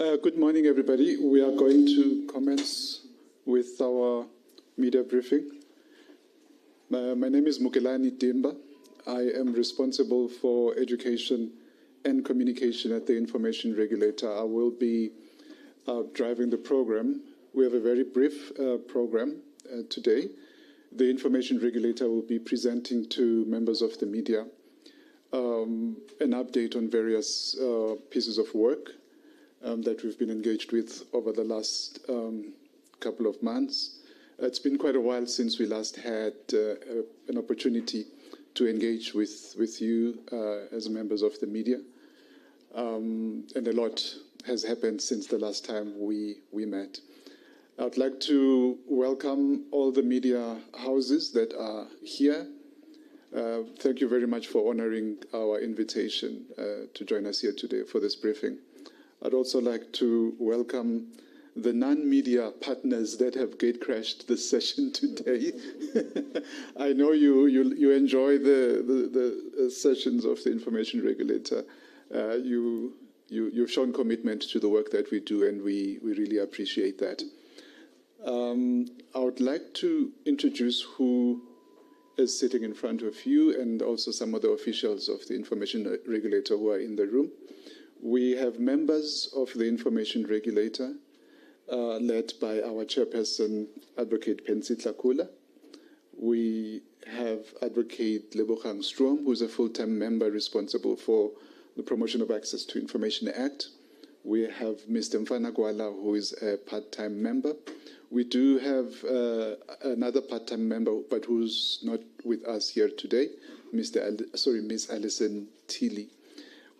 Good morning, everybody. We are going to commence with our media briefing. My name is Mukelani Dimba. I am responsible for education and communication at the Information Regulator. I will be driving the program. We have a very brief program today. The Information Regulator will be presenting to members of the media an update on various pieces of work that we've been engaged with over the last couple of months. It's been quite a while since we last had an opportunity to engage with you as members of the media. And a lot has happened since the last time we met. I'd like to welcome all the media houses that are here. Thank you very much for honoring our invitation to join us here today for this briefing. I'd also like to welcome the non-media partners that have gate-crashed this session today. I know you enjoy the sessions of the Information Regulator. You've shown commitment to the work that we do, and we really appreciate that. I would like to introduce who is sitting in front of you and also some of the officials of the Information Regulator who are in the room. We have members of the Information Regulator led by our chairperson, Advocate Pensi Tlakula. We have Advocate Lebogang Strom, who is a full-time member responsible for the Promotion of Access to Information Act. We have Mr. Mfana Gwala, who is a part-time member. We do have another part-time member, but who's not with us here today, Miss Alison Tilly.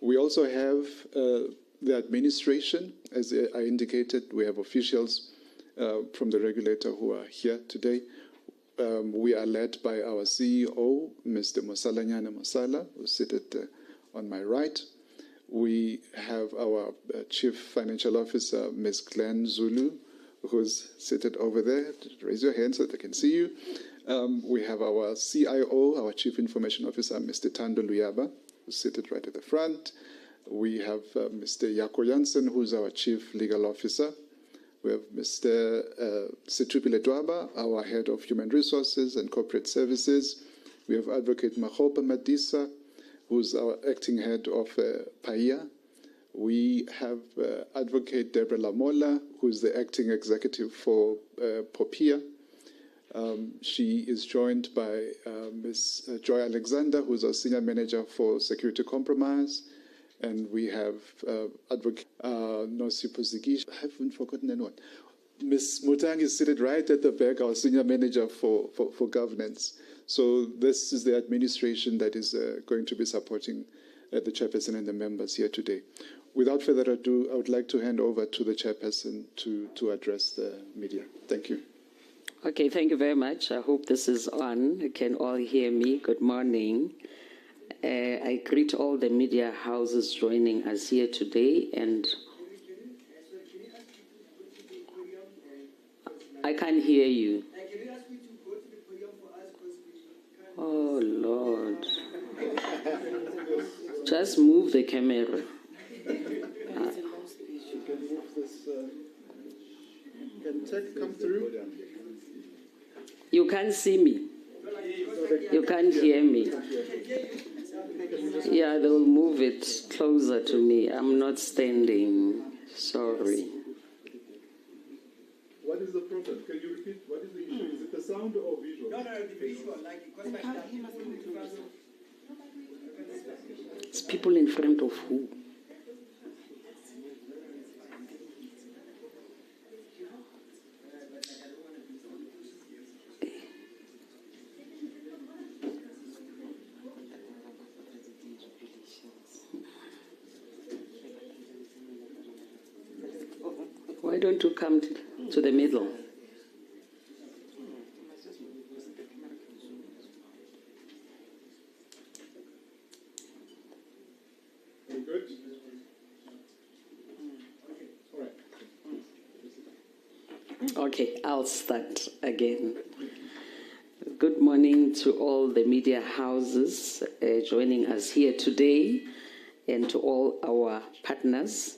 We also have the administration, as I indicated. We have officials from the regulator who are here today. We are led by our CEO, Mr. Mosalanyana Mosala, who's seated on my right. We have our Chief Financial Officer, Ms. Glenn Zulu, who's seated over there. Raise your hand so that I can see you. We have our CIO, our Chief Information Officer, Mr. Tando Luyaba, who's seated right at the front. We have Mr. Yako Jansen, who's our Chief Legal Officer. We have Mr. Setupile Dwaba, our Head of Human Resources and Corporate Services. We have Advocate Mahopa Madisa, who's our Acting Head of PAIA. We have Advocate Deborah Lamola, who's the Acting Executive for POPIA. She is joined by Ms. Joy Alexander, who's our Senior Manager for Security Compromise. And we have Advocate Nosipo Zigish. I haven't forgotten anyone. Ms. Mutang is seated right at the back, our Senior Manager for Governance. So this is the administration that is going to be supporting the chairperson and the members here today. Without further ado, I would like to hand over to the chairperson to address the media. Thank you. Okay, thank you very much. I hope this is on. You can all hear me. Good morning. I greet all the media houses joining us here today, and I can't hear you. Oh, Lord. Just move the camera. Can tech come through? You can't see me. You can't hear me. Yeah, they'll move it closer to me. I'm not standing. Sorry. What is the problem? Can you repeat? What is the issue? Is it the sound or visual? No, the visual. It's people in front of who? Why don't you come to the middle? Good? All right. Okay, I'll start again. Good morning to all the media houses joining us here today, and to all our partners.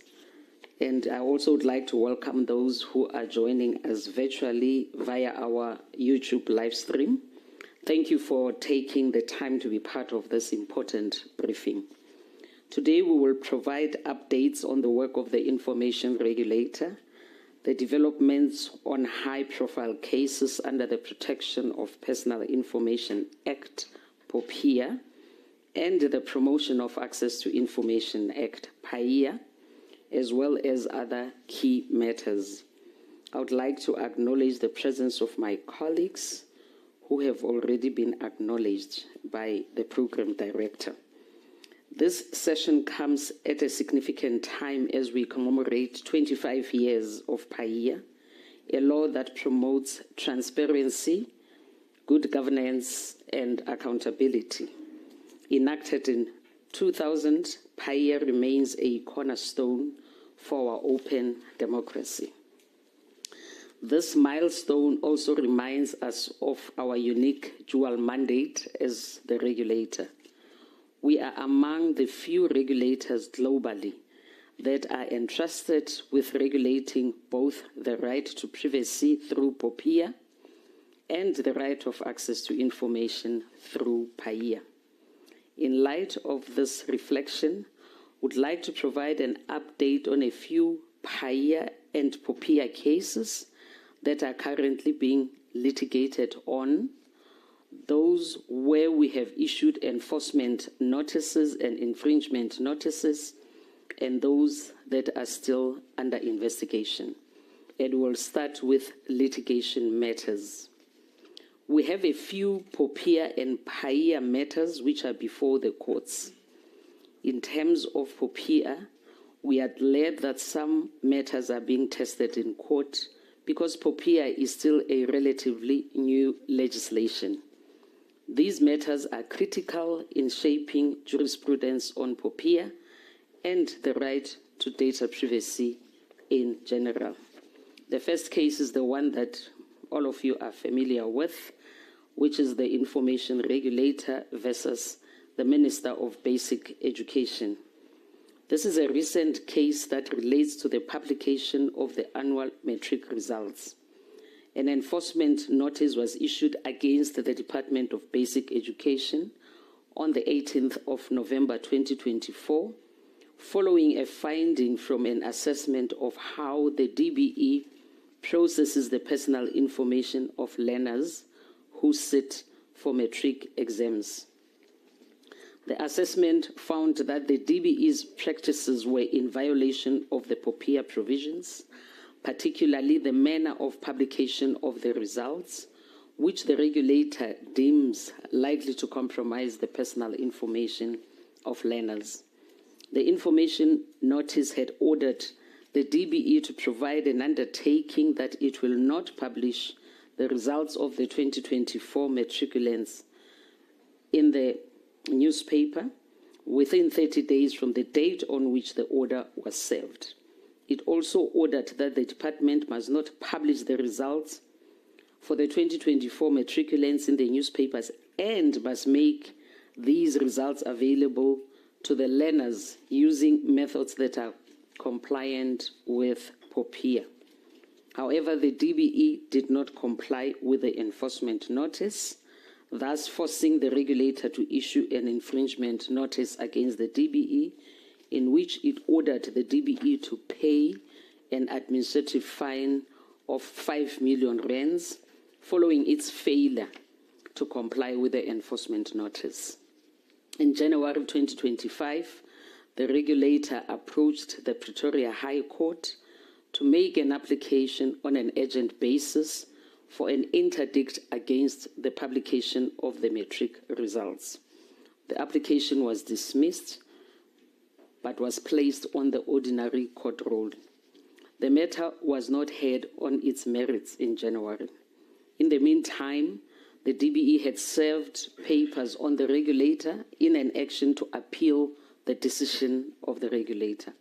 And I also would like to welcome those who are joining us virtually via our YouTube live stream. Thank you for taking the time to be part of this important briefing. Today, we will provide updates on the work of the Information Regulator, the developments on high-profile cases under the Protection of Personal Information Act, POPIA, and the Promotion of Access to Information Act, PAIA, as well as other key matters. I would like to acknowledge the presence of my colleagues who have already been acknowledged by the Program Director. This session comes at a significant time as we commemorate 25 years of PAIA, a law that promotes transparency, good governance, and accountability. Enacted in 2000, PAIA remains a cornerstone for our open democracy. This milestone also reminds us of our unique dual mandate as the regulator. We are among the few regulators globally that are entrusted with regulating both the right to privacy through POPIA and the right of access to information through PAIA. In light of this reflection, I would like to provide an update on a few PAIA and POPIA cases that are currently being litigated on, those where we have issued enforcement notices and infringement notices, and those that are still under investigation. And we'll start with litigation matters. We have a few POPIA and PAIA matters which are before the courts. In terms of POPIA, we are glad that some matters are being tested in court because POPIA is still a relatively new legislation. These matters are critical in shaping jurisprudence on POPIA and the right to data privacy in general. The first case is the one that all of you are familiar with, which is the Information Regulator versus the Minister of Basic Education. This is a recent case that relates to the publication of the annual matric results. An enforcement notice was issued against the Department of Basic Education on the 18th of November 2024, following a finding from an assessment of how the DBE processes the personal information of learners who sit for matric exams. The assessment found that the DBE's practices were in violation of the POPIA provisions, particularly the manner of publication of the results, which the regulator deems likely to compromise the personal information of learners. The information notice had ordered the DBE to provide an undertaking that it will not publish the results of the 2024 matriculants in the newspaper within 30 days from the date on which the order was served. It also ordered that the department must not publish the results for the 2024 matriculants in the newspapers and must make these results available to the learners using methods that are compliant with POPIA. However, the DBE did not comply with the enforcement notice, thus forcing the regulator to issue an infringement notice against the DBE, in which it ordered the DBE to pay an administrative fine of 5 million rands following its failure to comply with the enforcement notice. In January 2025, the regulator approached the Pretoria High Court to make an application on an urgent basis for an interdict against the publication of the matric results. The application was dismissed but was placed on the ordinary court roll. The matter was not heard on its merits in January. In the meantime, the DBE had served papers on the regulator in an action to appeal the decision of the regulator,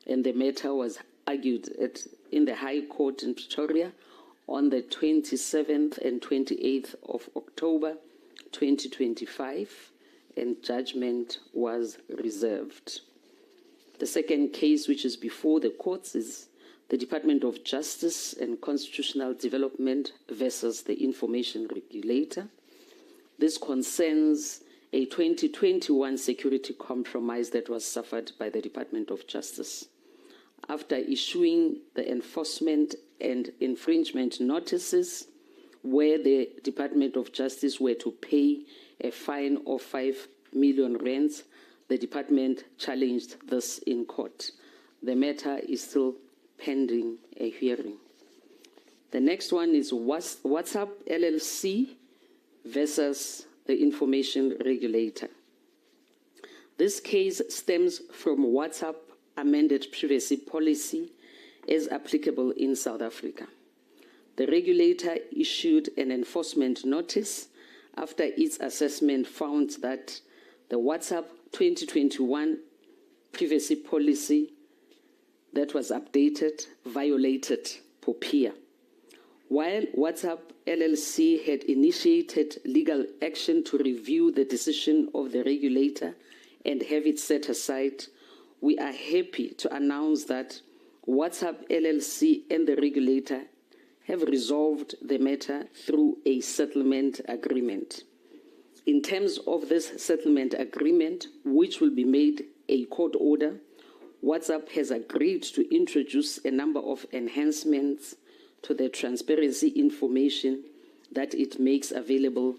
and the matter was argued in the High Court in Pretoria on the 27th and 28th of October 2025, and judgment was reserved. The second case, which is before the courts, is the Department of Justice and Constitutional Development versus the Information Regulator. This concerns a 2021 security compromise that was suffered by the Department of Justice. After issuing the enforcement and infringement notices, where the Department of Justice were to pay a fine of 5 million rands, the department challenged this in court. The matter is still pending a hearing. The next one is WhatsApp LLC versus the Information Regulator. This case stems from WhatsApp amended privacy policy as applicable in South Africa. The regulator issued an enforcement notice after its assessment found that the WhatsApp 2021 privacy policy that was updated violated POPIA. While WhatsApp LLC had initiated legal action to review the decision of the regulator and have it set aside, we are happy to announce that WhatsApp LLC and the regulator have resolved the matter through a settlement agreement. In terms of this settlement agreement, which will be made a court order, WhatsApp has agreed to introduce a number of enhancements to the transparency information that it makes available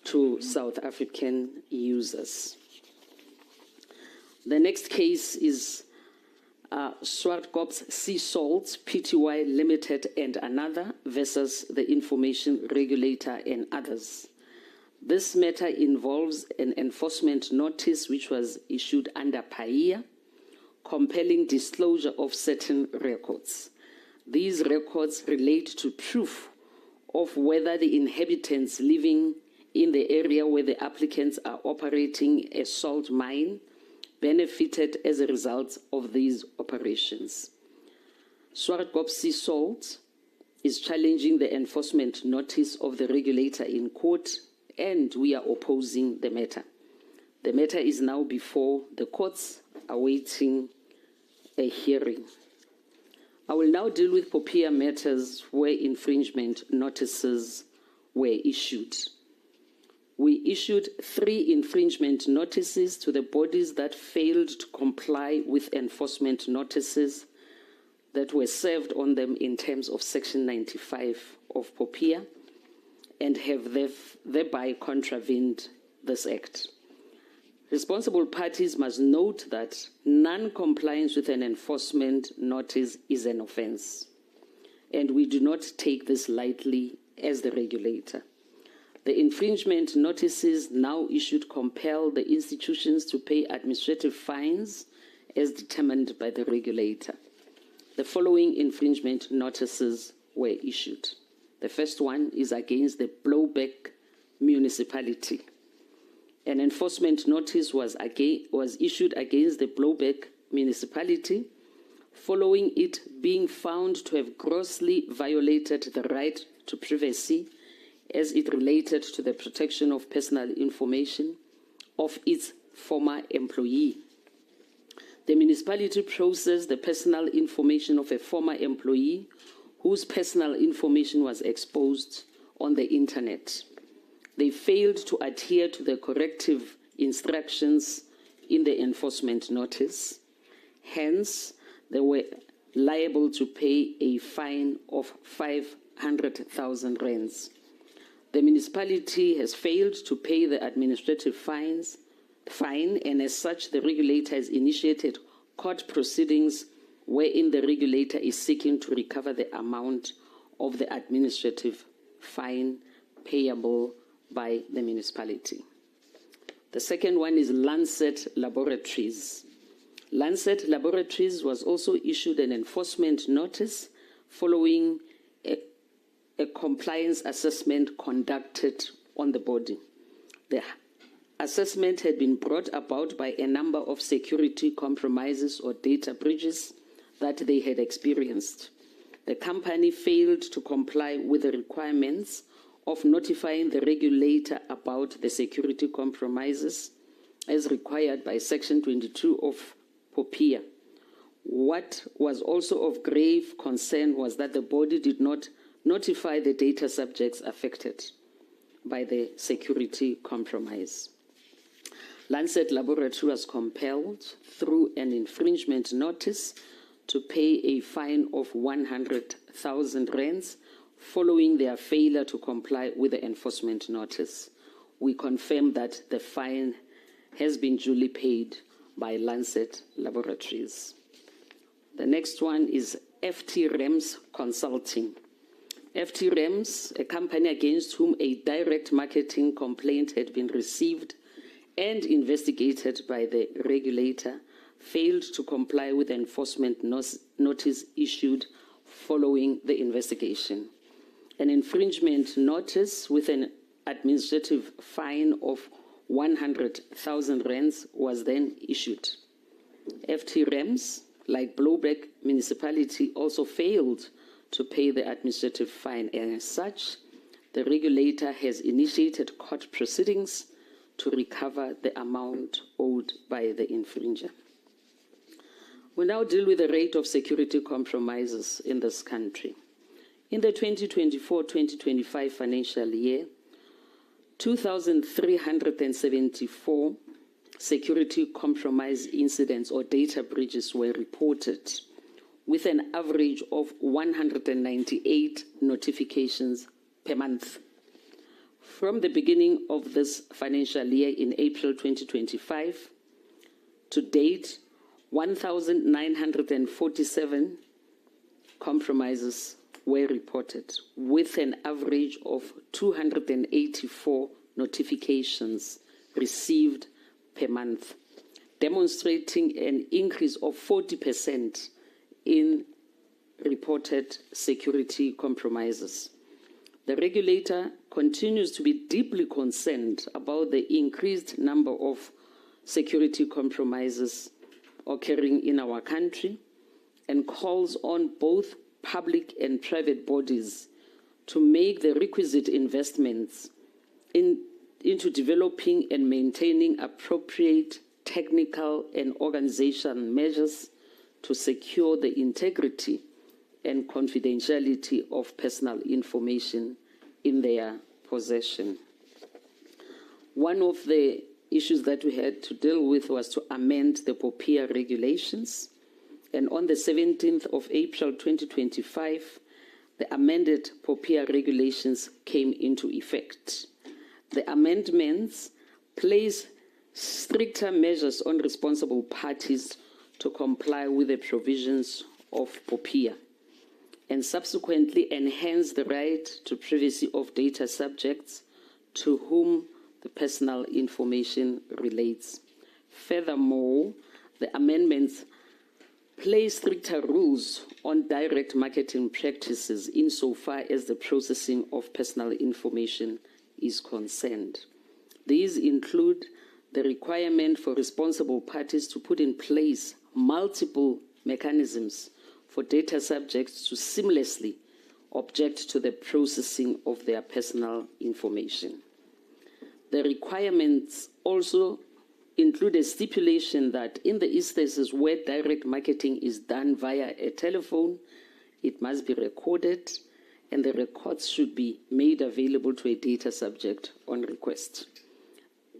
to South African users. The next case is Swartkops Sea Salts Pty Limited and another versus the Information Regulator and others. This matter involves an enforcement notice which was issued under PAIA, compelling disclosure of certain records. These records relate to proof of whether the inhabitants living in the area where the applicants are operating a salt mine benefited as a result of these operations. Swartkops Sea Salt is challenging the enforcement notice of the regulator in court, and we are opposing the matter. The matter is now before the courts, awaiting a hearing. I will now deal with POPIA matters where infringement notices were issued. We issued 3 infringement notices to the bodies that failed to comply with enforcement notices that were served on them in terms of Section 95 of POPIA and have thereby contravened this Act. Responsible parties must note that non-compliance with an enforcement notice is an offense, and we do not take this lightly as the regulator. The infringement notices now issued compel the institutions to pay administrative fines as determined by the regulator. The following infringement notices were issued. The first one is against the Blowback municipality. An enforcement notice was issued against the Blowback municipality following it being found to have grossly violated the right to privacy as it related to the protection of personal information of its former employee. The municipality processed the personal information of a former employee whose personal information was exposed on the internet. They failed to adhere to the corrective instructions in the enforcement notice. Hence, they were liable to pay a fine of 500,000 rands. The municipality has failed to pay the administrative fine, and as such, the regulator has initiated court proceedings wherein the regulator is seeking to recover the amount of the administrative fine payable by the municipality. The second one is Lancet Laboratories. Lancet Laboratories was also issued an enforcement notice following a compliance assessment conducted on the body. The assessment had been brought about by a number of security compromises or data breaches that they had experienced. The company failed to comply with the requirements of notifying the regulator about the security compromises as required by Section 22 of POPIA. What was also of grave concern was that the body did not notify the data subjects affected by the security compromise. Lancet Laboratory was compelled through an infringement notice to pay a fine of 100,000 rands following their failure to comply with the enforcement notice. We confirm that the fine has been duly paid by Lancet Laboratories. The next one is FT Rems Consulting. FT Rems, a company against whom a direct marketing complaint had been received and investigated by the regulator, failed to comply with the enforcement notice issued following the investigation. An infringement notice with an administrative fine of 100,000 rands was then issued. FT Rems, like Blowback Municipality, also failed to pay the administrative fine, and as such, the regulator has initiated court proceedings to recover the amount owed by the infringer. We now deal with the rate of security compromises in this country. In the 2024-2025 financial year, 2,374 security compromise incidents or data breaches were reported, with an average of 198 notifications per month. From the beginning of this financial year in April 2025 to date, 1,947 compromises were reported, with an average of 284 notifications received per month, demonstrating an increase of 40% in reported security compromises. The regulator continues to be deeply concerned about the increased number of security compromises occurring in our country and calls on both public and private bodies to make the requisite investments into developing and maintaining appropriate technical and organizational measures to secure the integrity and confidentiality of personal information in their possession. One of the issues that we had to deal with was to amend the POPIA regulations. And on the 17th of April 2025, the amended POPIA regulations came into effect. The amendments place stricter measures on responsible parties to comply with the provisions of POPIA, and subsequently enhance the right to privacy of data subjects to whom the personal information relates. Furthermore, the amendments place stricter rules on direct marketing practices insofar as the processing of personal information is concerned. These include the requirement for responsible parties to put in place multiple mechanisms for data subjects to seamlessly object to the processing of their personal information. The requirements also include a stipulation that in the instances where direct marketing is done via a telephone, it must be recorded, and the records should be made available to a data subject on request.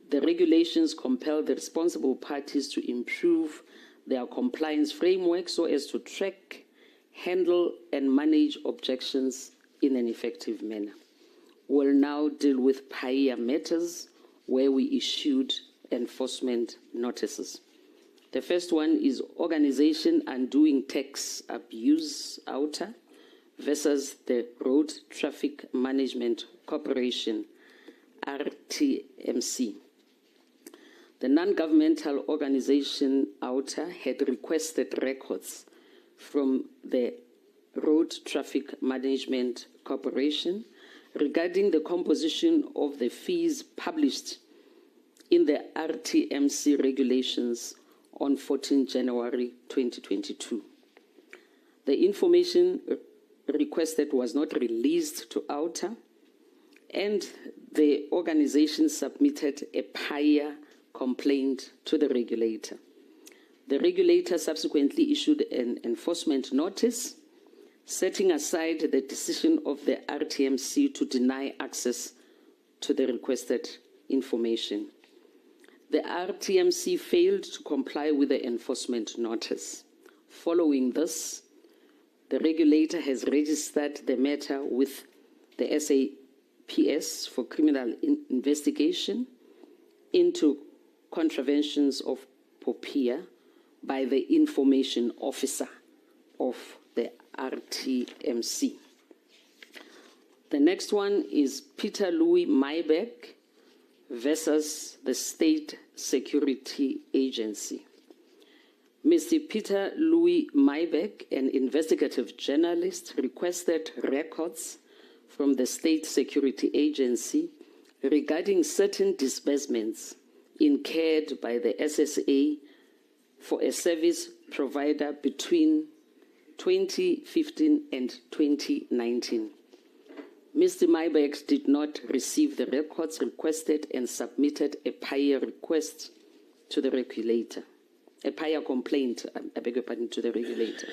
The regulations compel the responsible parties to improve their compliance framework so as to track, handle, and manage objections in an effective manner. We'll now deal with PAIA matters where we issued enforcement notices. The first one is Organization Undoing Tax Abuse (OUTA) versus the Road Traffic Management Corporation, RTMC. The non-governmental organization OUTA had requested records from the Road Traffic Management Corporation regarding the composition of the fees published in the RTMC regulations on 14 January 2022. The information requested was not released to OUTA, and the organization submitted a PAIA complaint to the regulator. The regulator subsequently issued an enforcement notice setting aside the decision of the RTMC to deny access to the requested information. The RTMC failed to comply with the enforcement notice. Following this, the regulator has registered the matter with the SAPS for criminal investigation into contraventions of POPIA by the information officer of the RTMC. The next one is Peter Louis Mybeck versus the State Security Agency. Mr. Peter Louis Mybeck, an investigative journalist, requested records from the State Security Agency regarding certain disbursements incurred by the SSA for a service provider between 2015 and 2019. Mr. Mybeck did not receive the records requested and submitted a PIA request to the regulator. A PIA complaint, I beg your pardon, to the regulator.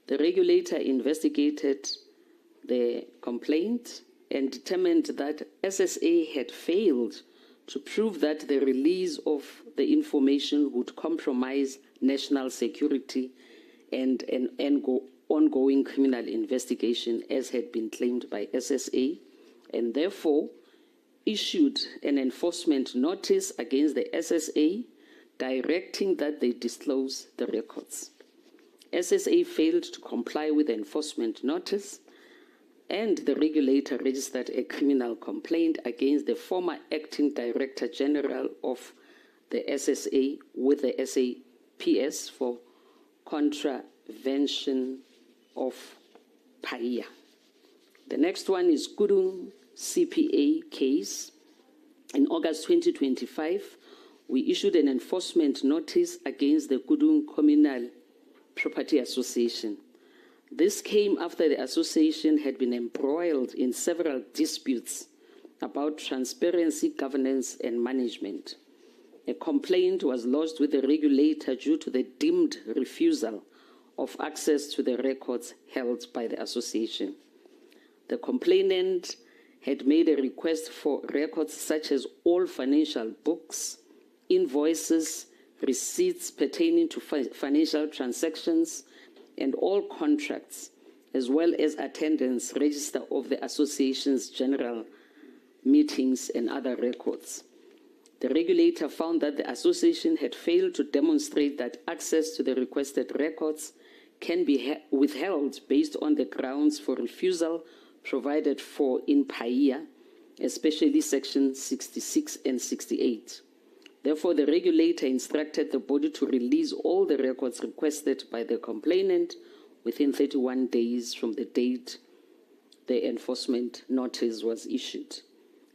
The regulator investigated the complaint and determined that SSA had failed to prove that the release of the information would compromise national security and an ongoing criminal investigation as had been claimed by SSA, and therefore issued an enforcement notice against the SSA directing that they disclose the records. SSA failed to comply with the enforcement notice, and the regulator registered a criminal complaint against the former acting director general of the SSA with the SAPS for contravention of PAIA. The next one is Kudung CPA case. In August 2025, we issued an enforcement notice against the Kudung Communal Property Association. This came after the association had been embroiled in several disputes about transparency, governance, and management. A complaint was lodged with the regulator due to the deemed refusal of access to the records held by the association. The complainant had made a request for records such as all financial books, invoices, receipts pertaining to financial transactions, and all contracts, as well as attendance register of the association's general meetings and other records. The regulator found that the association had failed to demonstrate that access to the requested records can be withheld based on the grounds for refusal provided for in PAIA, especially Section 66 and 68. Therefore, the regulator instructed the body to release all the records requested by the complainant within 31 days from the date the enforcement notice was issued.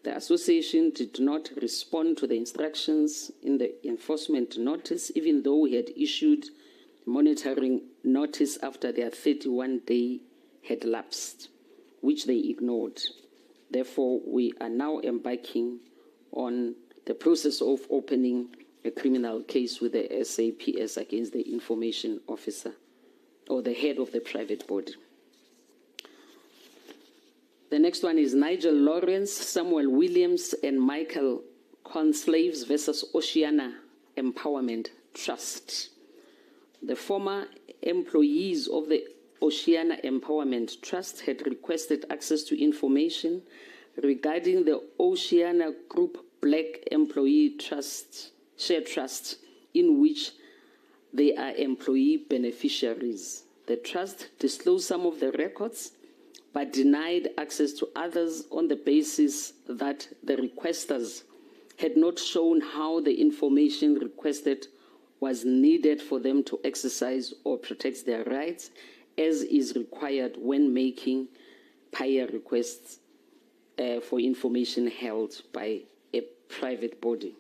The association did not respond to the instructions in the enforcement notice, even though we had issued monitoring notice after their 31-day had lapsed, which they ignored. Therefore, we are now embarking on the process of opening a criminal case with the SAPS against the information officer or the head of the private body. The next one is Nigel Lawrence, Samuel Williams, and Michael Conslaves versus Oceana Empowerment Trust. The former employees of the Oceana Empowerment Trust had requested access to information regarding the Oceana Group Black Employee Trust, Share Trust, in which they are employee beneficiaries. The trust disclosed some of the records, but denied access to others on the basis that the requesters had not shown how the information requested was needed for them to exercise or protect their rights, as is required when making PAIA requests for information held by a private body.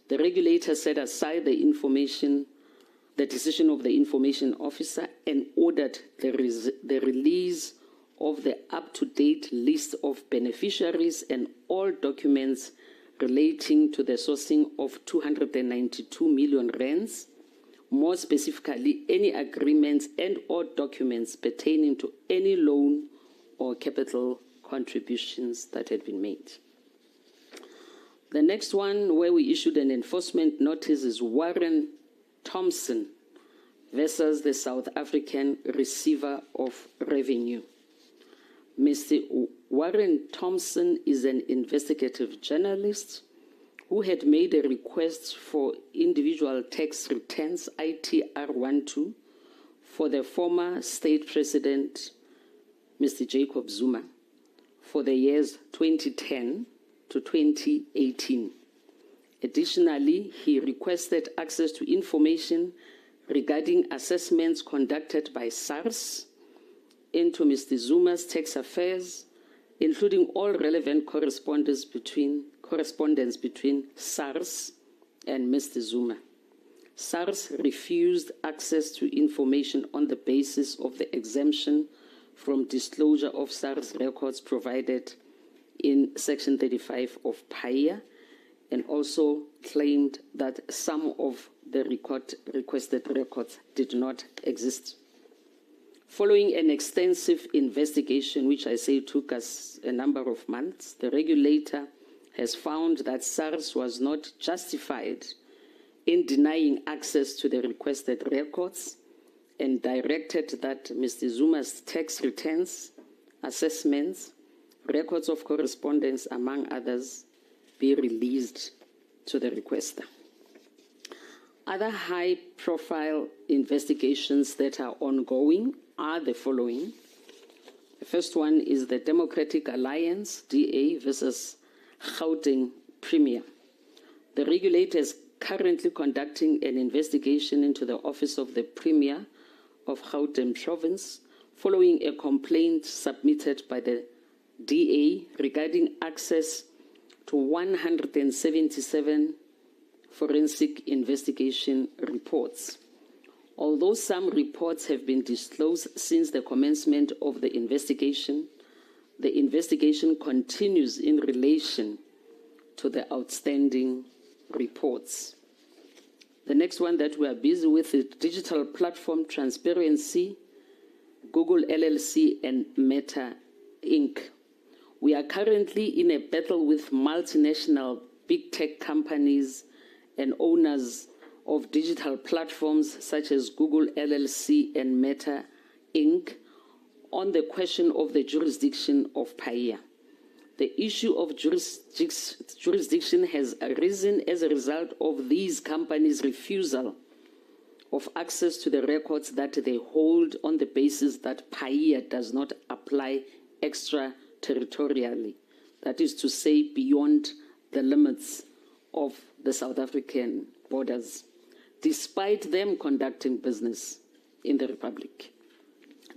The regulator set aside the decision of the information officer and ordered the release of the up-to-date list of beneficiaries and all documents relating to the sourcing of 292 million rands more specifically, any agreements and or documents pertaining to any loan or capital contributions that had been made. The next one where we issued an enforcement notice is Warren Thompson versus the South African Receiver of Revenue. Mr. Warren Thompson is an investigative journalist who had made a request for individual tax returns, ITR-12, for the former state president, Mr. Jacob Zuma, for the years 2010 to 2018. Additionally, he requested access to information regarding assessments conducted by SARS into Mr. Zuma's tax affairs, including all relevant correspondence between SARS and Mr. Zuma. SARS refused access to information on the basis of the exemption from disclosure of SARS records provided in Section 35 of PAIA, and also claimed that some of the requested records did not exist. Following an extensive investigation, which I say took us a number of months, the regulator has found that SARS was not justified in denying access to the requested records and directed that Mr. Zuma's tax returns, assessments, records of correspondence, among others, be released to the requester. Other high-profile investigations that are ongoing are the following. The first one is the Democratic Alliance, DA, versus Gauteng Premier. The regulator is currently conducting an investigation into the office of the Premier of Gauteng Province following a complaint submitted by the DA regarding access to 177 forensic investigation reports. Although some reports have been disclosed since the commencement of the investigation continues in relation to the outstanding reports. The next one that we are busy with is Digital Platform Transparency, Google LLC, and Meta Inc. We are currently in a battle with multinational big tech companies and owners of digital platforms such as Google LLC and Meta Inc. on the question of the jurisdiction of PAIA. The issue of jurisdiction has arisen as a result of these companies' refusal of access to the records that they hold on the basis that PAIA does not apply extraterritorially, that is to say, beyond the limits of the South African borders, despite them conducting business in the Republic.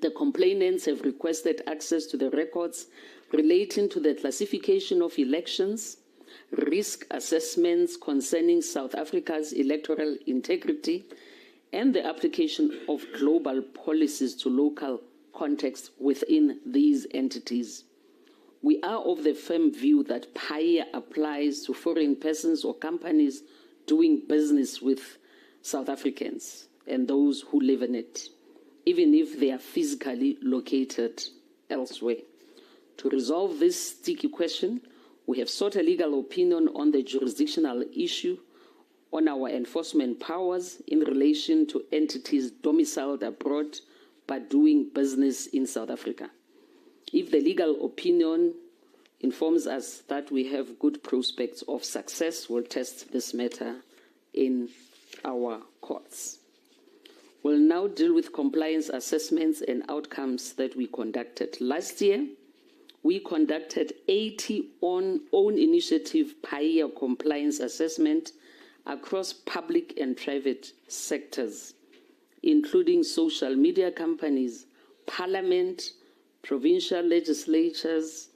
The complainants have requested access to the records relating to the classification of elections, risk assessments concerning South Africa's electoral integrity, and the application of global policies to local context within these entities. We are of the firm view that PAIA applies to foreign persons or companies doing business with South Africans and those who live in it, even if they are physically located elsewhere. To resolve this sticky question, we have sought a legal opinion on the jurisdictional issue on our enforcement powers in relation to entities domiciled abroad but doing business in South Africa. If the legal opinion informs us that we have good prospects of success, we'll test this matter in our courts. We'll now deal with compliance assessments and outcomes that we conducted. Last year, we conducted 80 own initiative PAIA compliance assessment across public and private sectors, including social media companies, parliament, provincial legislatures,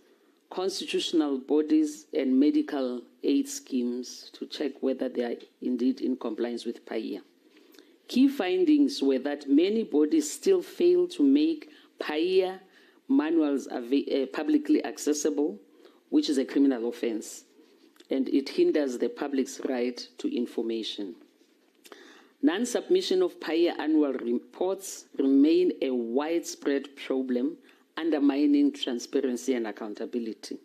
constitutional bodies, and medical aid schemes to check whether they are indeed in compliance with PAIA. Key findings were that many bodies still fail to make PAIA manuals publicly accessible, which is a criminal offense, and it hinders the public's right to information. Non-submission of PAIA annual reports remain a widespread problem, undermining transparency and accountability.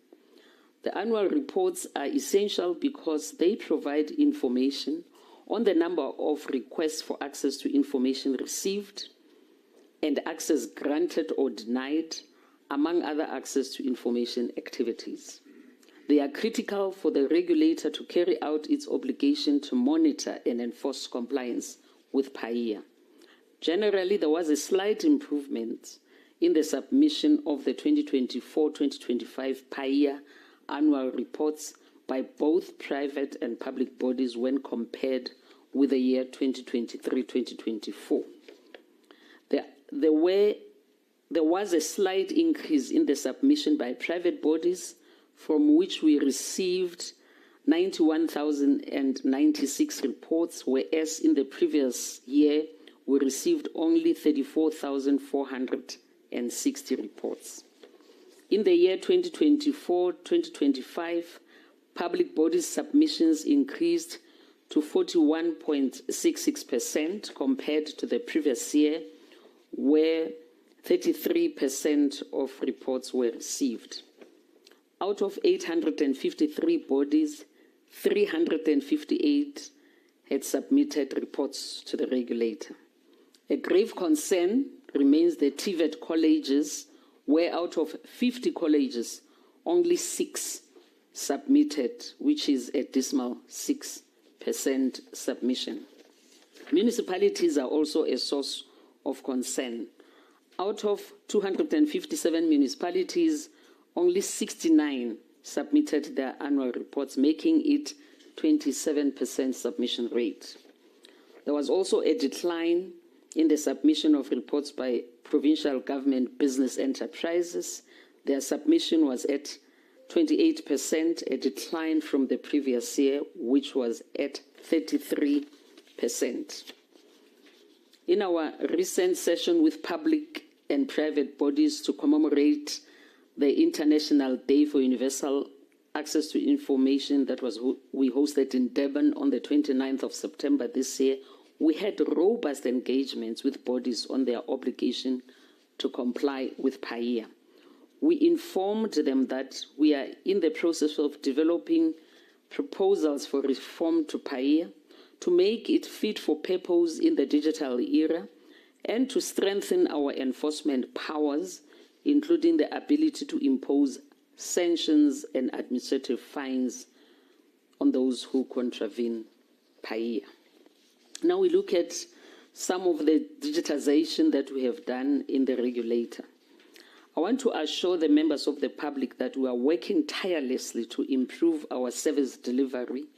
The annual reports are essential because they provide information on the number of requests for access to information received and access granted or denied, among other access to information activities. They are critical for the regulator to carry out its obligation to monitor and enforce compliance with PAIA. Generally, there was a slight improvement in the submission of the 2024-2025 PAIA annual reports by both private and public bodies when compared with the year 2023-2024. There was a slight increase in the submission by private bodies, from which we received 91,096 reports, whereas in the previous year we received only 34,460 reports. In the year 2024-2025, public bodies submissions increased to 41.66% compared to the previous year, where 33% of reports were received. Out of 853 bodies, 358 had submitted reports to the regulator. A grave concern remains the TVET colleges, where out of 50 colleges, only 6 submitted, which is a dismal 6% submission. Municipalities are also a source of concern. Out of 257 municipalities, only 69 submitted their annual reports, making it 27% submission rate. There was also a decline in the submission of reports by provincial government business enterprises. Their submission was at 28%, a decline from the previous year, which was at 33%. In our recent session with public and private bodies to commemorate the International Day for Universal Access to Information that we hosted in Durban on the 29th of September this year, we had robust engagements with bodies on their obligation to comply with PAIA. We informed them that we are in the process of developing proposals for reform to PAIA to make it fit for purpose in the digital era and to strengthen our enforcement powers, including the ability to impose sanctions and administrative fines on those who contravene PAIA. Now we look at some of the digitization that we have done in the regulator. I want to assure the members of the public that we are working tirelessly to improve our service delivery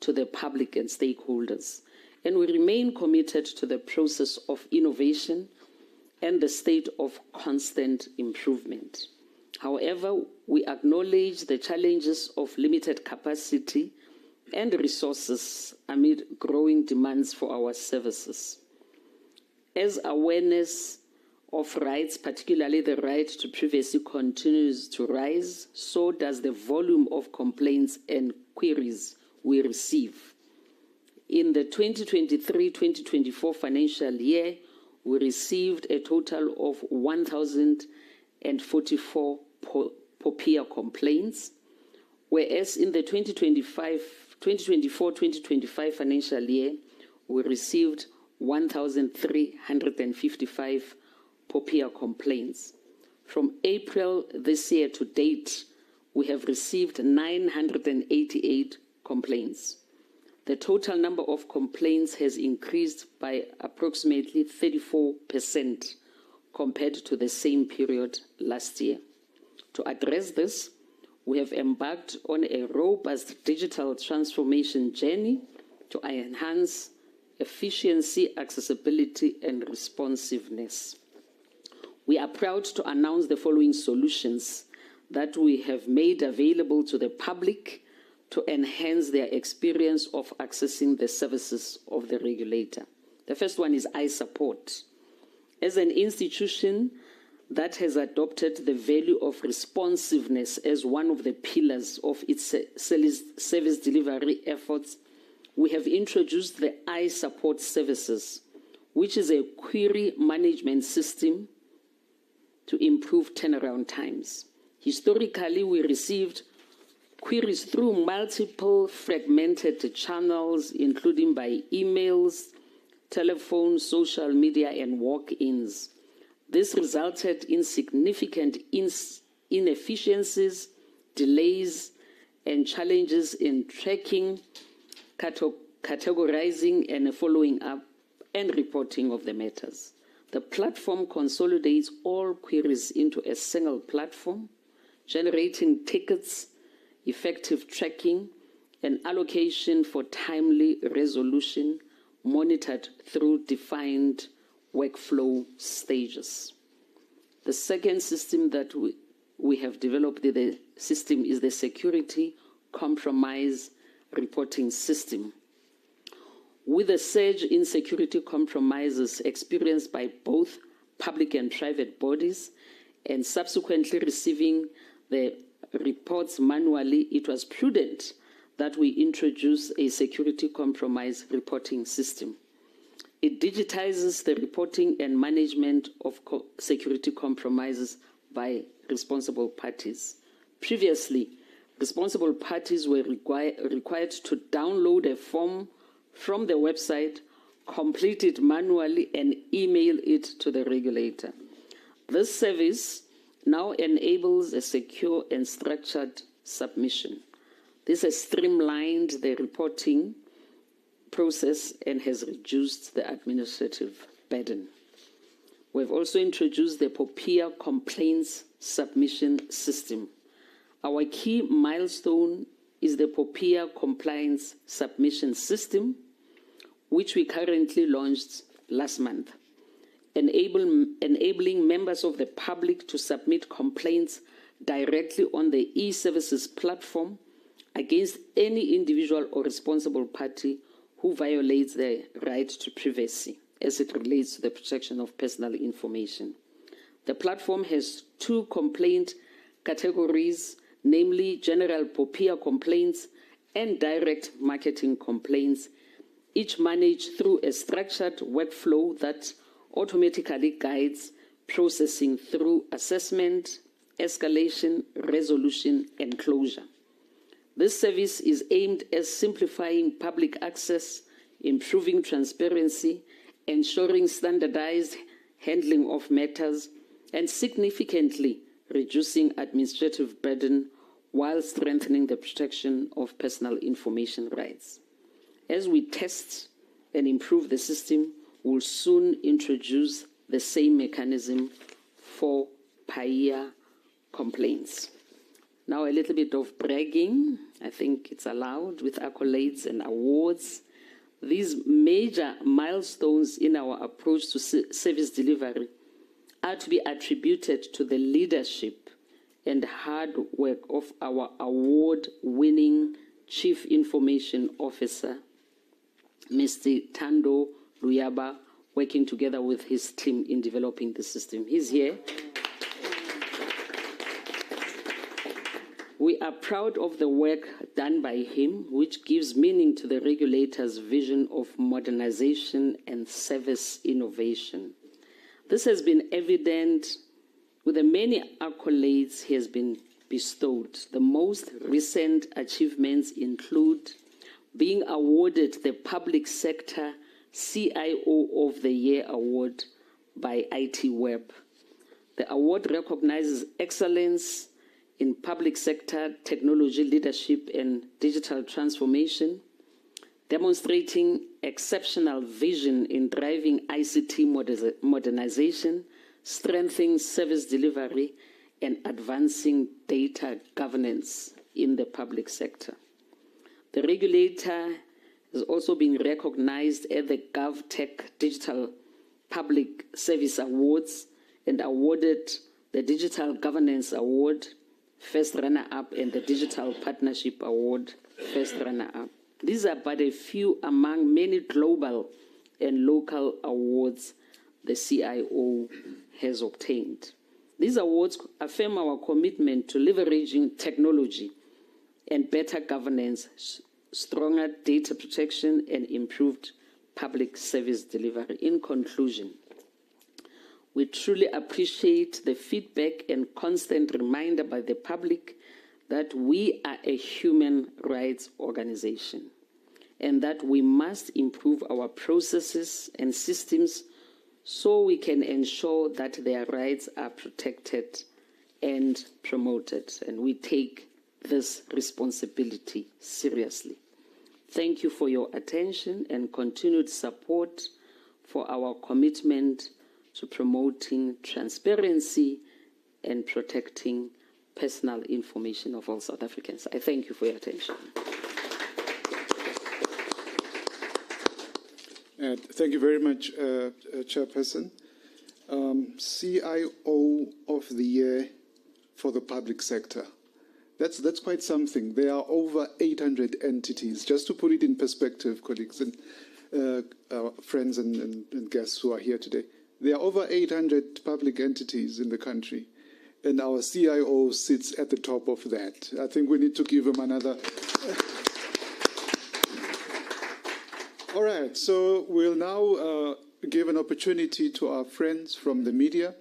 to the public and stakeholders, and we remain committed to the process of innovation and the state of constant improvement. However, we acknowledge the challenges of limited capacity and resources amid growing demands for our services. As awareness of rights, particularly the right to privacy, continues to rise, so does the volume of complaints and queries we receive. In the 2023-2024 financial year, we received a total of 1,044 POPIA complaints, whereas in the 2024-2025 financial year, we received 1,355 POPIA complaints. From April this year to date, we have received 988 complaints. The total number of complaints has increased by approximately 34% compared to the same period last year. To address this, we have embarked on a robust digital transformation journey to enhance efficiency, accessibility, and responsiveness. We are proud to announce the following solutions that we have made available to the public to enhance their experience of accessing the services of the regulator. The first one is iSupport. As an institution that has adopted the value of responsiveness as one of the pillars of its service delivery efforts, we have introduced the iSupport Services, which is a query management system to improve turnaround times. Historically, we received queries through multiple fragmented channels, including by emails, telephone, social media, and walk-ins. This resulted in significant inefficiencies, delays, and challenges in tracking, categorizing, and following up and reporting of the matters. The platform consolidates all queries into a single platform, generating tickets, effective tracking, and allocation for timely resolution, monitored through defined workflow stages. The second system that we have developed, the system is the Security Compromise Reporting System. With a surge in security compromises experienced by both public and private bodies, and subsequently receiving the reports manually, it was prudent that we introduce a security compromise reporting system. It digitizes the reporting and management of security compromises by responsible parties. Previously, responsible parties were required to download a form from the website, complete it manually, and email it to the regulator. This service now enables a secure and structured submission. This has streamlined the reporting process and has reduced the administrative burden. We've also introduced the POPIA complaints submission system. Our key milestone is the POPIA compliance submission system, which we currently launched last month, enabling members of the public to submit complaints directly on the e-services platform against any individual or responsible party who violates the right to privacy as it relates to the protection of personal information. The platform has two complaint categories, namely general POPIA complaints and direct marketing complaints, each managed through a structured workflow that automatically guides processing through assessment, escalation, resolution, and closure. This service is aimed at simplifying public access, improving transparency, ensuring standardized handling of matters, and significantly reducing administrative burden while strengthening the protection of personal information rights. As we test and improve the system, we'll soon introduce the same mechanism for PAIA complaints. Now a little bit of bragging. I think it's allowed with accolades and awards. These major milestones in our approach to service delivery are to be attributed to the leadership and hard work of our award-winning Chief Information Officer, Mr. Thando Luyaba, working together with his team in developing the system. He's here. We are proud of the work done by him, which gives meaning to the regulator's vision of modernization and service innovation. This has been evident with the many accolades he has been bestowed. The most recent achievements include being awarded the Public Sector CIO of the Year Award by IT Web. The award recognizes excellence in public sector technology leadership and digital transformation, demonstrating exceptional vision in driving ICT modernization, strengthening service delivery, and advancing data governance in the public sector. The regulator has also been recognized at the GovTech Digital Public Service Awards and awarded the Digital Governance Award, First Runner-Up, and the Digital Partnership Award, First Runner-Up. These are but a few among many global and local awards the CIO has obtained. These awards affirm our commitment to leveraging technology and better governance stronger data protection, and improved public service delivery. In conclusion, we truly appreciate the feedback and constant reminder by the public that we are a human rights organization and that we must improve our processes and systems so we can ensure that their rights are protected and promoted. And we take this responsibility seriously. Thank you for your attention and continued support for our commitment to promoting transparency and protecting personal information of all South Africans. I thank you for your attention. Thank you very much, Chairperson. CIO of the Year for the public sector. That's quite something. There are over 800 entities. Just to put it in perspective, colleagues and friends and guests who are here today, there are over 800 public entities in the country, and our CIO sits at the top of that. I think we need to give him another. All right, so we'll now give an opportunity to our friends from the media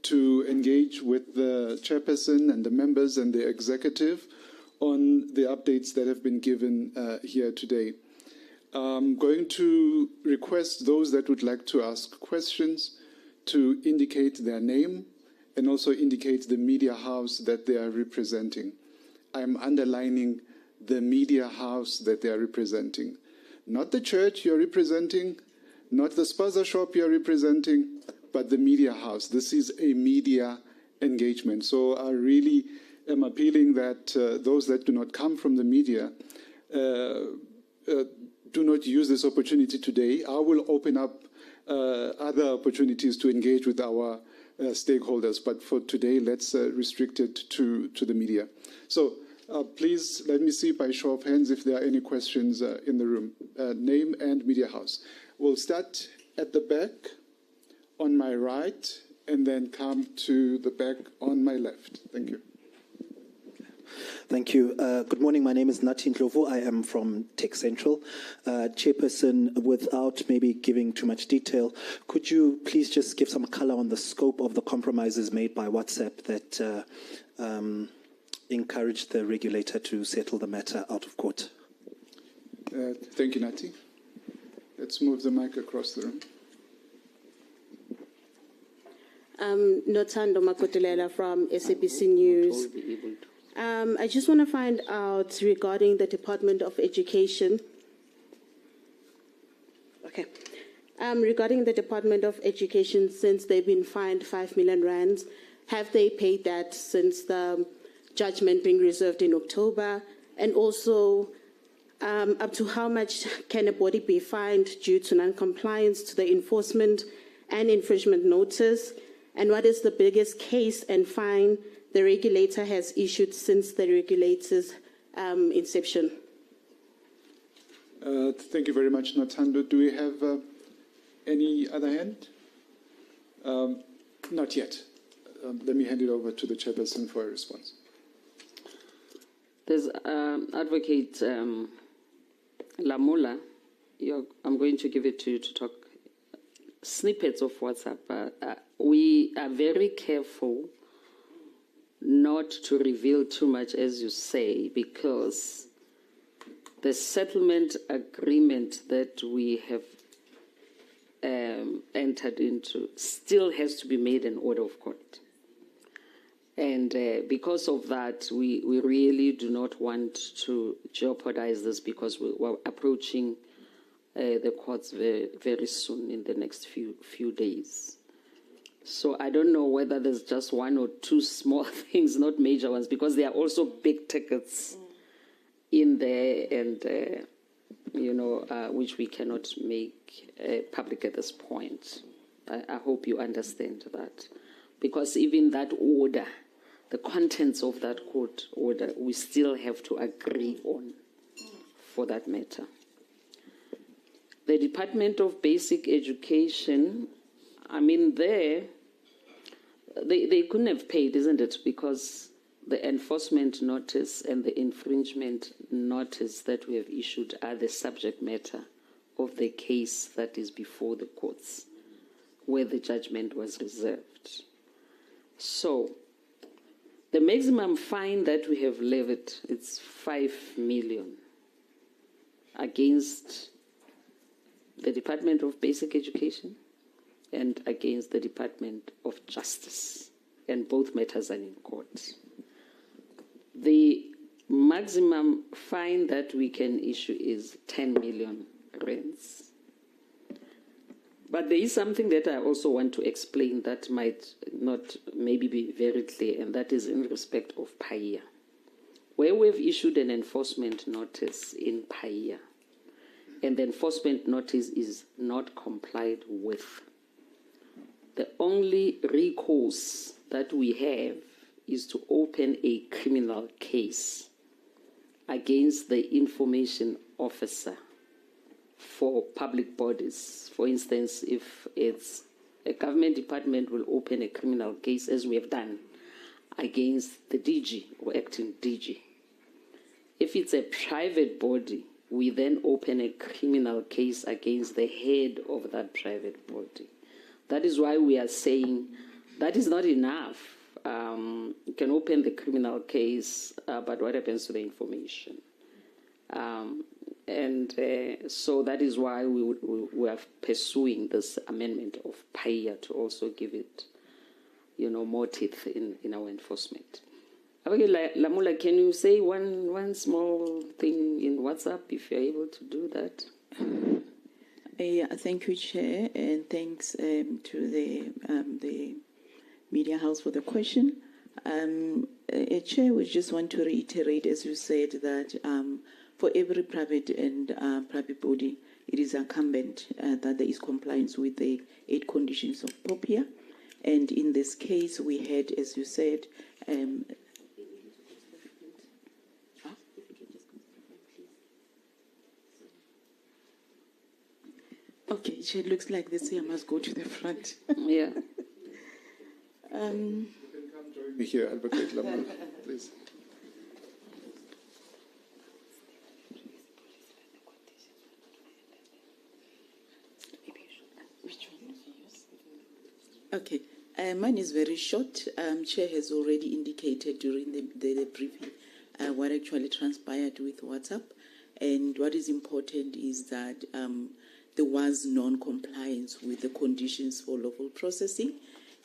to engage with the chairperson and the members and the executive on the updates that have been given here today. I'm going to request those that would like to ask questions to indicate their name and also indicate the media house that they are representing. I'm underlining the media house that they are representing. Not the church you're representing, not the spaza shop you're representing, but the media house. This is a media engagement. So I really am appealing that those that do not come from the media do not use this opportunity today. I will open up other opportunities to engage with our stakeholders, but for today, let's restrict it to the media. So please let me see by show of hands if there are any questions in the room. Name and media house. We'll start at the back on my right and then come to the back on my left. Thank you. Thank you. Good morning. My name is Nathi Ndlovu. I am from Tech Central. Chairperson, without maybe giving too much detail, could you please just give some color on the scope of the compromises made by WhatsApp that encouraged the regulator to settle the matter out of court? Thank you, Nathi. Let's move the mic across the room. Nothando Makotelela from SABC News. I just want to find out regarding the Department of Education. Okay. Regarding the Department of Education, since they've been fined 5 million rands, have they paid that since the judgment being reserved in October? And also, up to how much can a body be fined due to non-compliance to the enforcement and infringement notice? And what is the biggest case and fine the regulator has issued since the regulator's inception? Thank you very much, Nothando. Do we have any other hand? Not yet. Let me hand it over to the chairperson for a response. There's Advocate Lamola. I'm going to give it to you to talk snippets of WhatsApp. We are very careful not to reveal too much, as you say, because the settlement agreement that we have entered into still has to be made an order of court. And because of that, we really do not want to jeopardize this because we're approaching the courts very, very soon in the next few days. So I don't know whether there's just one or two small things, not major ones, because there are also big tickets in there and, which we cannot make public at this point. I hope you understand that. Because even that order, the contents of that court order, we still have to agree on for that matter. The Department of Basic Education, I mean, they couldn't have paid, isn't it? Because the enforcement notice and the infringement notice that we have issued are the subject matter of the case that is before the courts, where the judgment was reserved. So, the maximum fine that we have levied is 5 million against the Department of Basic Education and against the Department of Justice, and both matters are in court. The maximum fine that we can issue is 10 million rands. But there is something that I also want to explain that might not maybe be very clear, and that is in respect of PAIA. Where we've issued an enforcement notice in PAIA, and the enforcement notice is not complied with, the only recourse that we have is to open a criminal case against the information officer for public bodies. For instance, if it's a government department, will open a criminal case, as we have done, against the DG or acting DG. If it's a private body, we then open a criminal case against the head of that private body. That is why we are saying that is not enough. You can open the criminal case, but what happens to the information? So that is why we are pursuing this amendment of PAIA to also give it, more teeth in our enforcement. Lamula, can you say one small thing in WhatsApp if you're able to do that? Thank you, Chair, and thanks to the Media House for the question. Chair, we just want to reiterate, as you said, that for every private and private body, it is incumbent that there is compliance with the 8 conditions of POPIA. And in this case, we had, as you said, okay, it looks like this here must go to the front. Yeah. You can come join me here, Advocate Lamula, please. Okay, mine is very short. Chair has already indicated during the briefing what actually transpired with WhatsApp. And what is important is that there was non-compliance with the conditions for lawful processing,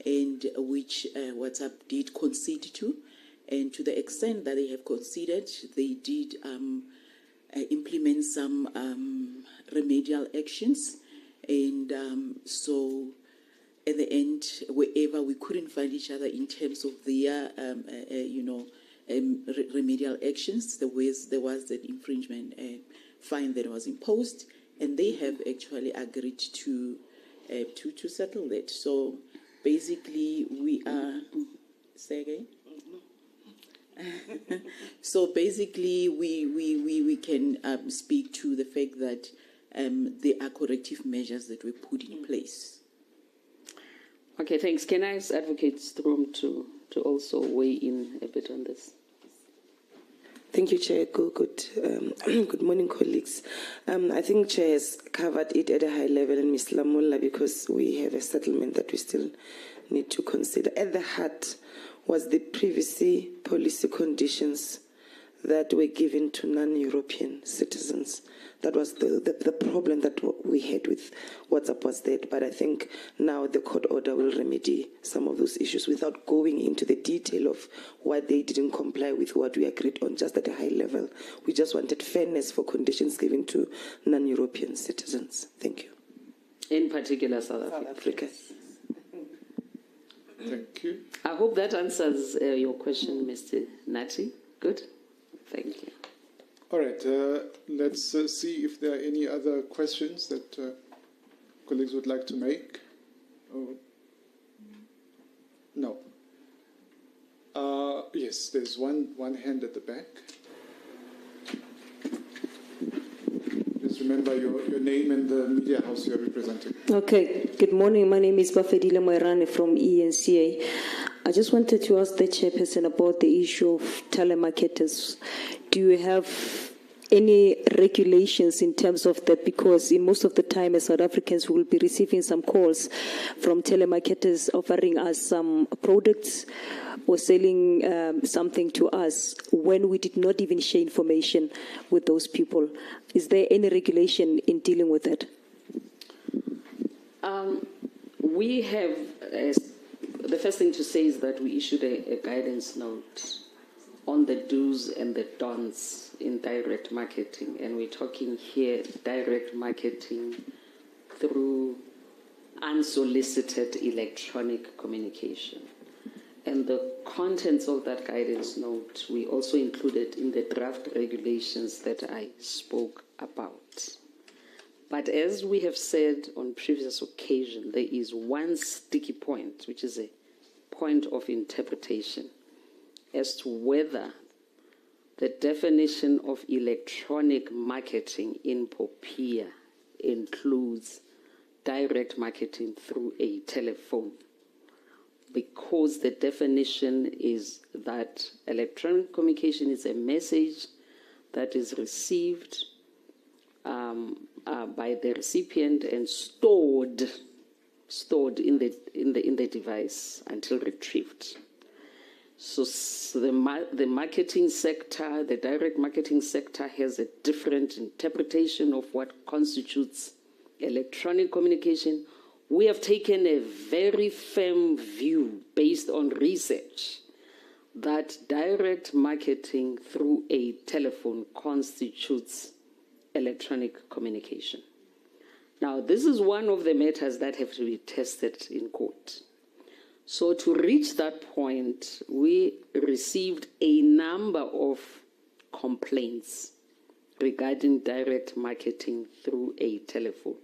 and which WhatsApp did concede to. And to the extent that they have conceded, they did implement some remedial actions. And so at the end, wherever we couldn't find each other in terms of their, remedial actions, there was that infringement fine that was imposed, and they have actually agreed to settle that. So basically, we are. Say again. So basically, we can speak to the fact that there are corrective measures that were put in place. Okay, thanks. Can I ask Advocate Strom to also weigh in a bit on this? Thank you, Chair. Good morning, colleagues. I think Chair has covered it at a high level, and Ms. Lamula, because we have a settlement that we still need to consider. At the heart was the privacy policy conditions that were given to non-European citizens. That was the problem that we had with WhatsApp was that. But I think now the court order will remedy some of those issues without going into the detail of why they didn't comply with what we agreed on, just at a high level. We just wanted fairness for conditions given to non-European citizens. Thank you. In particular, South Africa. Thank you. I hope that answers your question, Mr. Nati. Good? Thank you. All right, let's see if there are any other questions that colleagues would like to make. Oh. No. Yes, there's one hand at the back. Please remember your name and the media house you're representing. Okay, good morning. My name is Bafedile Moirane from ENCA. I just wanted to ask the chairperson about the issue of telemarketers. Do you have any regulations in terms of that? Because in most of the time as South Africans, we will be receiving some calls from telemarketers offering us some products or selling something to us when we did not even share information with those people. Is there any regulation in dealing with that? We have, the first thing to say is that we issued a guidance note on the do's and the don'ts in direct marketing. And we're talking here direct marketing through unsolicited electronic communication. And the contents of that guidance note, we also included in the draft regulations that I spoke about. But as we have said on previous occasion, there is one sticky point, which is a point of interpretation as to whether the definition of electronic marketing in POPIA includes direct marketing through a telephone. Because the definition is that electronic communication is a message that is received by the recipient and stored in the device until retrieved. So the marketing sector, the direct marketing sector, has a different interpretation of what constitutes electronic communication. We have taken a very firm view based on research that direct marketing through a telephone constitutes electronic communication. Now, this is one of the matters that have to be tested in court. So to reach that point, we received a number of complaints regarding direct marketing through a telephone.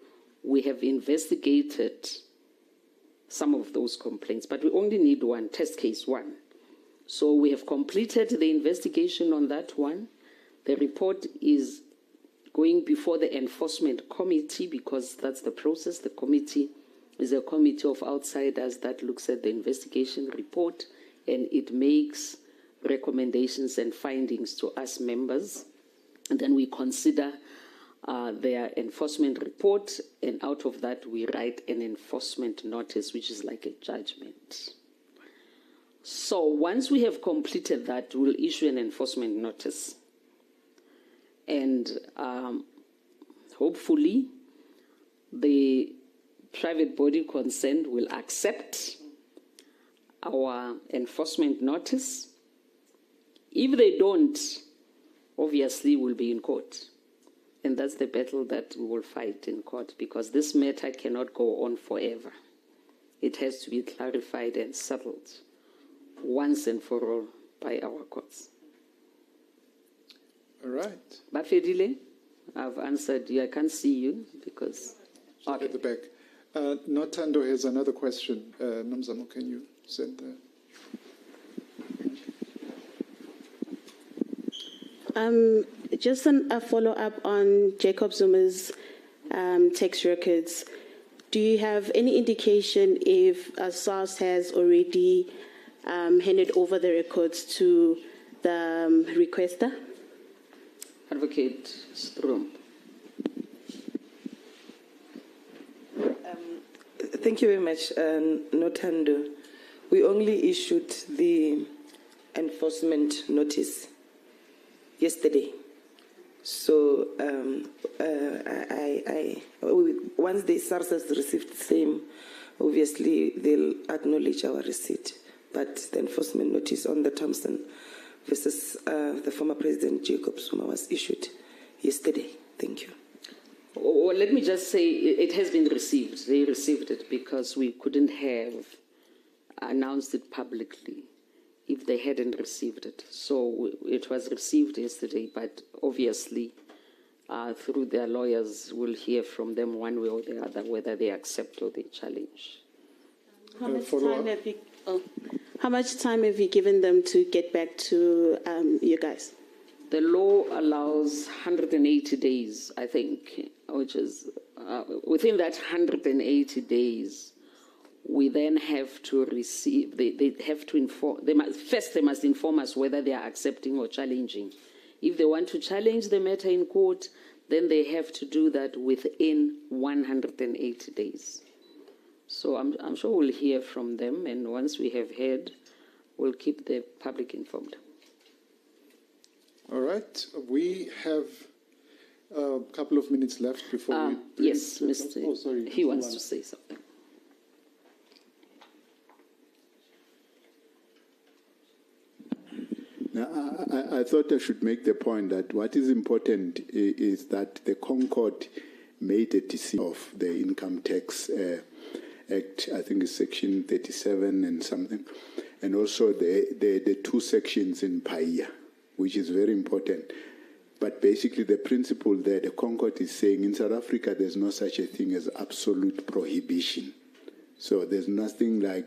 We have investigated some of those complaints, but we only need one, test case one. So we have completed the investigation on that one. The report is going before the enforcement committee because that's the process. The committee is a committee of outsiders that looks at the investigation report and it makes recommendations and findings to us members. And then we consider their enforcement report, and out of that we write an enforcement notice, which is like a judgment. So once we have completed that, we'll issue an enforcement notice. And hopefully the private body concerned will accept our enforcement notice. If they don't, obviously we'll be in court. And that's the battle that we will fight in court, because this matter cannot go on forever. It has to be clarified and settled once and for all by our courts. All right. Bafedile, I've answered you. I can't see you because... Okay. At the back. Notando has another question. Nomzamo, can you send the... Just a follow-up on Jacob Zuma's tax records. Do you have any indication if SARS has already handed over the records to the requester? Advocate Strom. Thank you very much, Notando. We only issued the enforcement notice yesterday. So once the SARS has received the same, obviously they'll acknowledge our receipt. But the enforcement notice on the Thompson versus the former President Jacob Zuma was issued yesterday. Thank you. Well, let me just say it has been received. They received it because we couldn't have announced it publicly if they hadn't received it. So it was received yesterday, but obviously through their lawyers, we'll hear from them one way or the other whether they accept or they challenge. How much time have you given them to get back to you guys? The law allows 180 days, I think, which is within that 180 days, we then have to receive, they have to inform, they must inform us whether they are accepting or challenging. If they want to challenge the matter in court, then they have to do that within 180 days. So I'm sure we'll hear from them, and once we have heard, we'll keep the public informed. All right. We have a couple of minutes left before we... Yes, Mr. Oh, sorry. He wants to say something. I thought I should make the point that what is important is that the Concord made a decision of the Income Tax Act, I think it's Section 37 and something, and also the two sections in PAIA, which is very important. But basically the principle there, the Concord is saying in South Africa there's no such a thing as absolute prohibition. So there's nothing like...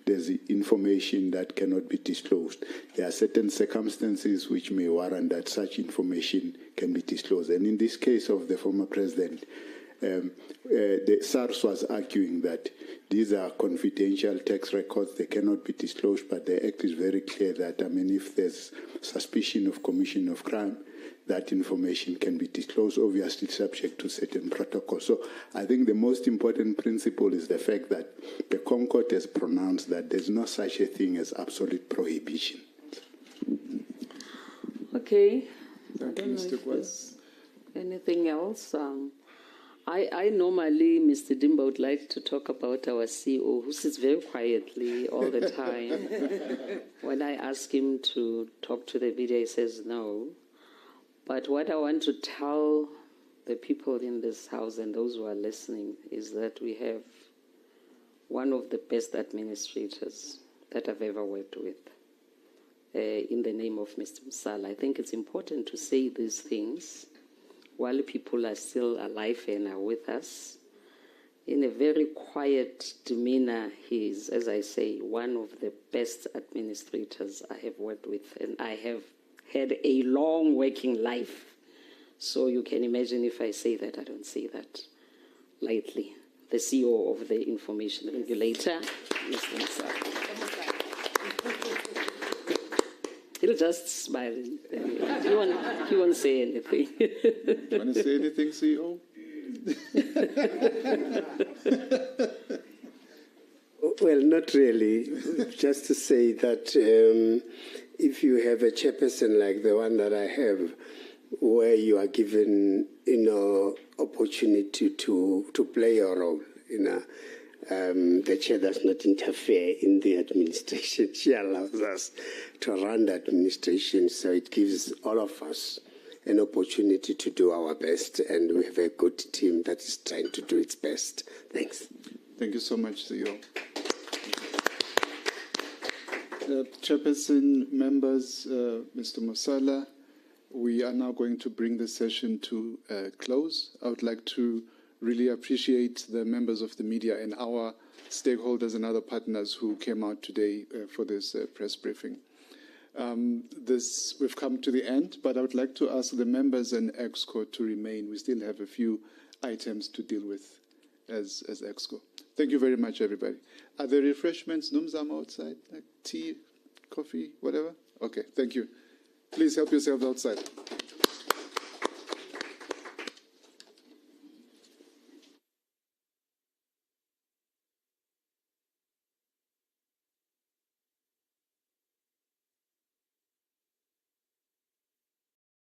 there's information that cannot be disclosed. There are certain circumstances which may warrant that such information can be disclosed. And in this case of the former president, the SARS was arguing that these are confidential tax records, they cannot be disclosed, but the Act is very clear that, I mean, if there's suspicion of commission of crime, that information can be disclosed, obviously subject to certain protocols. So I think the most important principle is the fact that the Concord has pronounced that there's no such a thing as absolute prohibition. Okay. Thank you, Mr. Kwaz. Anything else? I normally, Mr. Dimba, would like to talk about our CEO, who sits very quietly all the time. When I ask him to talk to the media, he says no. But what I want to tell the people in this house and those who are listening is that we have one of the best administrators that I've ever worked with in the name of Mr. Msala. I think it's important to say these things while people are still alive and are with us. In a very quiet demeanor, he is, as I say, one of the best administrators I have worked with, and I have had a long working life. So you can imagine if I say that, I don't say that lightly. The CEO of the Information Regulator, Mr. Msala. He'll just smile. He won't say anything. Do you want to say anything, CEO? Well, not really. Just to say that if you have a chairperson like the one that I have, where you are given, opportunity to play your role, the chair does not interfere in the administration. She allows us to run the administration, so it gives all of us an opportunity to do our best, and we have a good team that is trying to do its best. Thanks. Thank you so much, CEO. Chairperson, members, Mr. Msala, we are now going to bring the session to a close. I would like to really appreciate the members of the media and our stakeholders and other partners who came out today for this press briefing. We've come to the end, but I would like to ask the members and EXCO to remain. We still have a few items to deal with as EXCO. Thank you very much, everybody. Are there refreshments, Numzam outside, like tea, coffee, whatever? Okay, thank you. Please help yourselves outside.